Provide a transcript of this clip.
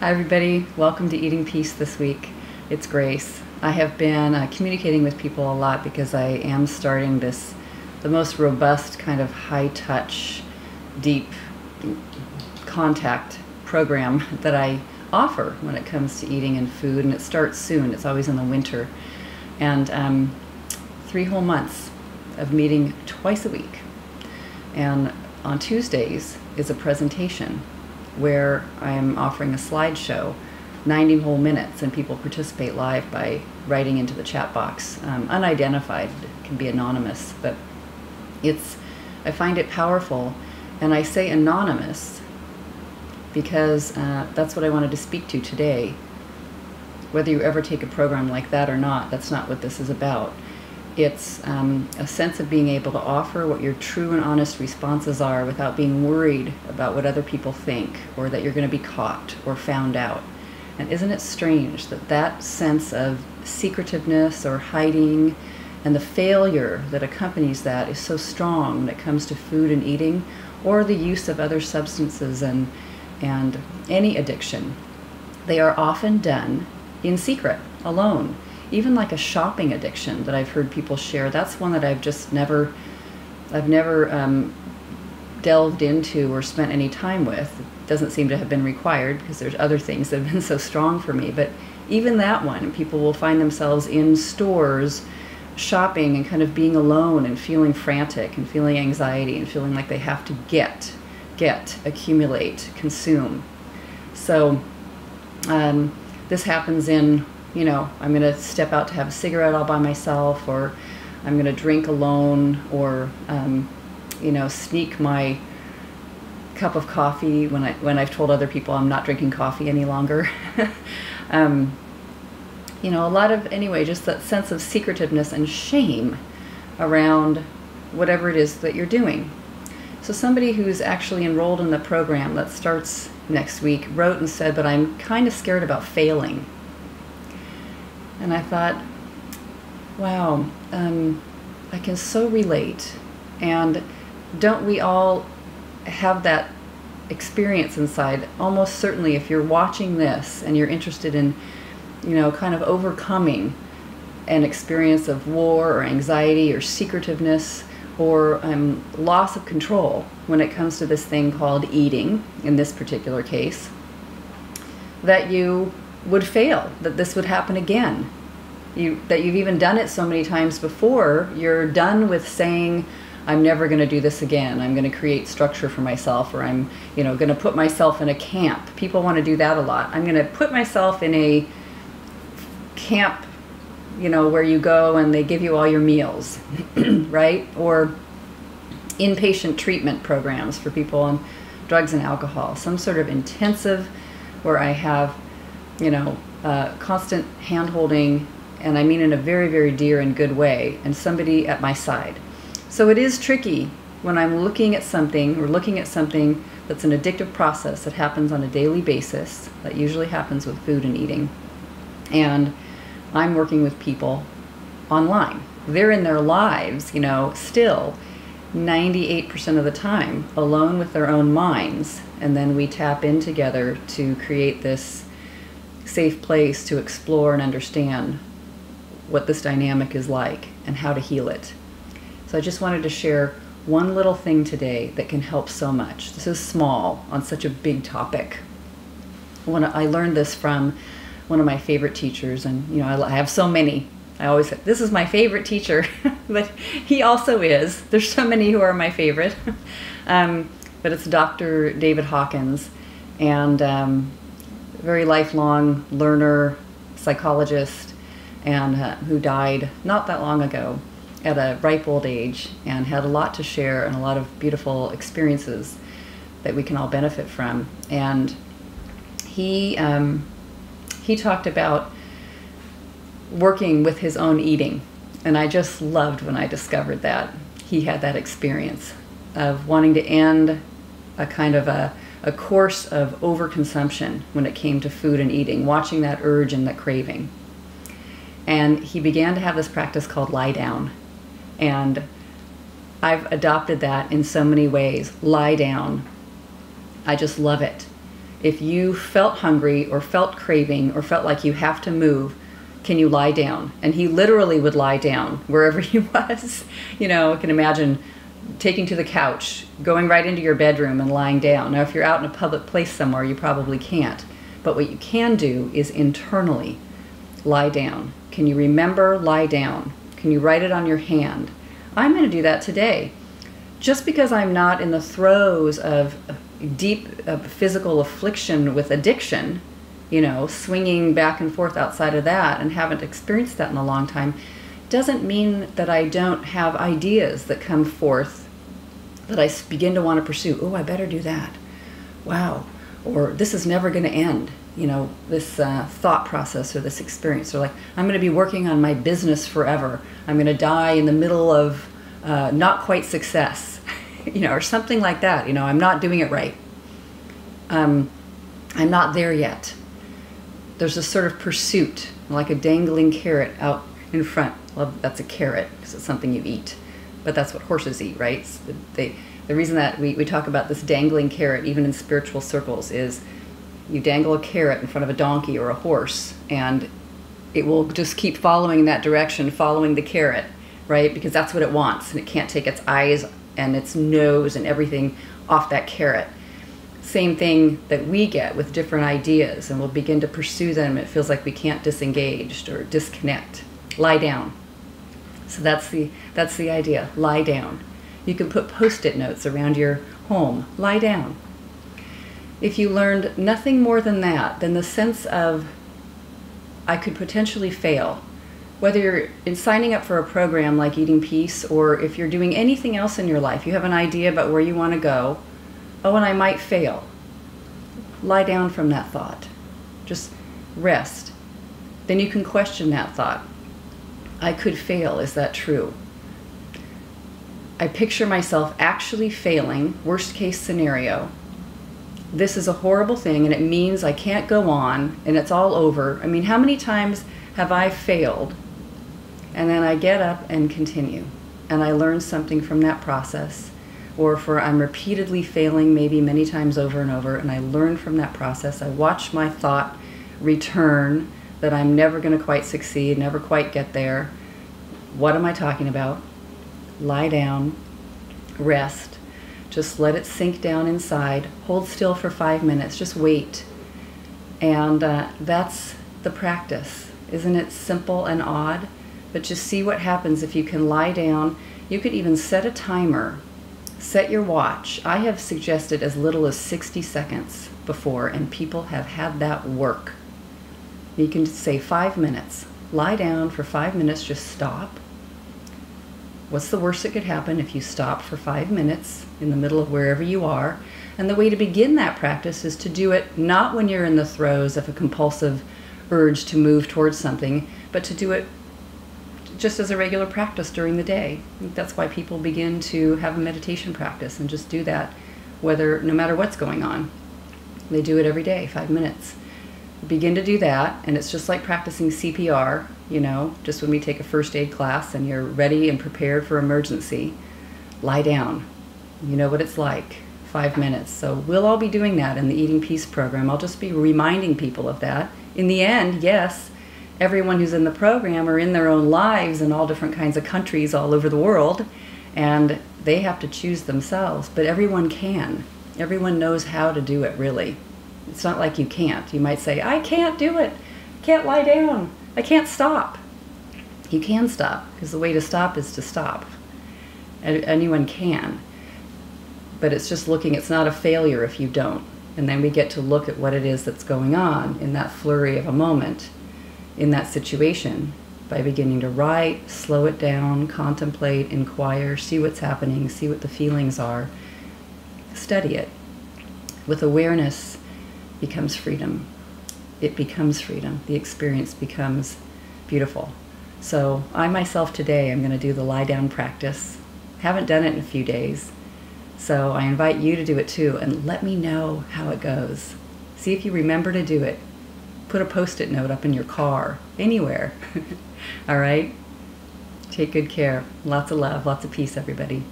Hi everybody, welcome to Eating Peace this week. It's Grace. I have been communicating with people a lot because I am starting the most robust kind of high-touch, deep contact program that I offer when it comes to eating and food, and it starts soon. It's always in the winter. And 3 whole months of meeting twice a week. And on Tuesdays is a presentation where I am offering a slideshow, 90 whole minutes, and people participate live by writing into the chat box. Unidentified, it can be anonymous, but I find it powerful. And I say anonymous because that's what I wanted to speak to today. Whether you ever take a program like that or not, that's not what this is about. It's a sense of being able to offer what your true and honest responses are without being worried about what other people think, or that you're going to be caught or found out. And isn't it strange that that sense of secretiveness or hiding and the failure that accompanies that is so strong when it comes to food and eating, or the use of other substances and any addiction? They are often done in secret, alone. Even like a shopping addiction that I've heard people share, that's one that I've never delved into or spent any time with. It doesn't seem to have been required because there's other things that have been so strong for me. But even that one, people will find themselves in stores shopping and kind of being alone and feeling frantic and feeling anxiety and feeling like they have to get, accumulate, consume. So this happens in, I'm going to step out to have a cigarette all by myself, or I'm going to drink alone, or, sneak my cup of coffee when I've told other people I'm not drinking coffee any longer. A lot of, just that sense of secretiveness and shame around whatever it is that you're doing. So somebody who's actually enrolled in the program that starts next week wrote and said, but I'm kind of scared about failing. And I thought, wow, I can so relate. And don't we all have that experience inside? Almost certainly, if you're watching this and you're interested in, kind of overcoming an experience of war or anxiety or secretiveness or loss of control when it comes to this thing called eating, in this particular case, that you would fail, that this would happen again. That you've even done it so many times before, you're done with saying, I'm never going to do this again. I'm going to create structure for myself, or I'm, going to put myself in a camp. People want to do that a lot. I'm going to put myself in a camp, where you go and they give you all your meals, right? Or inpatient treatment programs for people on drugs and alcohol. Some sort of intensive where I have constant hand-holding, and I mean in a very, very dear and good way, and somebody at my side. So it is tricky when I'm looking at something that's an addictive process that happens on a daily basis, that usually happens with food and eating, and I'm working with people online. They're in their lives, still 98% of the time alone with their own minds, and then we tap in together to create this safe place to explore and understand what this dynamic is like and how to heal it. So I just wanted to share one little thing today that can help so much. This is small on such a big topic. I learned this from one of my favorite teachers, and I have so many. I always say, this is my favorite teacher, but he also is. There's so many who are my favorite. But it's Dr. David Hawkins, and very lifelong learner, psychologist, and who died not that long ago at a ripe old age, and had a lot to share and a lot of beautiful experiences that we can all benefit from. And he talked about working with his own eating, and I just loved when I discovered that he had that experience of wanting to end a kind of a course of overconsumption when it came to food and eating, watching that urge and that craving. And he began to have this practice called lie down. And I've adopted that in so many ways. Lie down. I just love it. If you felt hungry or felt craving or felt like you have to move, can you lie down? And he literally would lie down wherever he was. You know, I can imagine taking to the couch, going right into your bedroom and lying down. Now, if you're out in a public place somewhere, you probably can't. But what you can do is internally lie down. Can you remember lie down? Can you write it on your hand? I'm going to do that today. Just because I'm not in the throes of deep physical affliction with addiction, you know, swinging back and forth outside of that and haven't experienced that in a long time, doesn't mean that I don't have ideas that come forth that I begin to want to pursue. Oh, I better do that. Wow. Or this is never going to end. You know, this thought process or this experience. Or like, I'm going to be working on my business forever. I'm going to die in the middle of not quite success. You know, or something like that. You know, I'm not doing it right. I'm not there yet. There's a sort of pursuit, like a dangling carrot out in front. Well, that's a carrot because it's something you eat. But that's what horses eat, right? The reason that we talk about this dangling carrot, even in spiritual circles, is you dangle a carrot in front of a donkey or a horse, and it will just keep following in that direction, following the carrot, right? Because that's what it wants, and it can't take its eyes and its nose and everything off that carrot. Same thing that we get with different ideas, and we'll begin to pursue them. It feels like we can't disengage or disconnect. Lie down. So that's the idea. Lie down. You can put Post-it notes around your home. Lie down. If you learned nothing more than that, then the sense of I could potentially fail, whether you're in signing up for a program like Eating Peace, or if you're doing anything else in your life, you have an idea about where you want to go. Oh, and I might fail. Lie down from that thought. Just rest. Then you can question that thought. I could fail. Is that true? I picture myself actually failing, worst case scenario. This is a horrible thing, and it means I can't go on, and it's all over. I mean, how many times have I failed? And then I get up and continue, and I learn something from that process. Or for I'm repeatedly failing, maybe many times over and over, and I learn from that process. I watch my thought return that I'm never going to quite succeed, never quite get there. What am I talking about? Lie down, rest, just let it sink down inside, hold still for 5 minutes, just wait. And that's the practice. Isn't it simple and odd? But just see what happens if you can lie down. You could even set a timer. Set your watch. I have suggested as little as 60 seconds before, and people have had that work. You can say 5 minutes. Lie down for 5 minutes, just stop. What's the worst that could happen if you stop for 5 minutes in the middle of wherever you are? And the way to begin that practice is to do it not when you're in the throes of a compulsive urge to move towards something, but to do it just as a regular practice during the day. I think that's why people begin to have a meditation practice and just do that, no matter what's going on. They do it every day, 5 minutes. Begin to do that, and it's just like practicing CPR, you know, just when we take a first aid class and you're ready and prepared for emergency. Lie down. You know what it's like. 5 minutes. So we'll all be doing that in the Eating Peace program. I'll just be reminding people of that. In the end, yes, everyone who's in the program are in their own lives in all different kinds of countries all over the world, and they have to choose themselves, but everyone can. Everyone knows how to do it, really. It's not like you can't. You might say, I can't do it. I can't lie down. I can't stop. You can stop, because the way to stop is to stop. Anyone can. But it's just looking, it's not a failure if you don't. And then we get to look at what it is that's going on in that flurry of a moment, in that situation, by beginning to write, slow it down, contemplate, inquire, see what's happening, see what the feelings are. Study it. With awareness becomes freedom. It becomes freedom. The experience becomes beautiful. So I myself today am going to do the lie down practice. Haven't done it in a few days. So I invite you to do it too, and let me know how it goes. See if you remember to do it. Put a Post-it note up in your car, anywhere. All right? Take good care. Lots of love, lots of peace, everybody.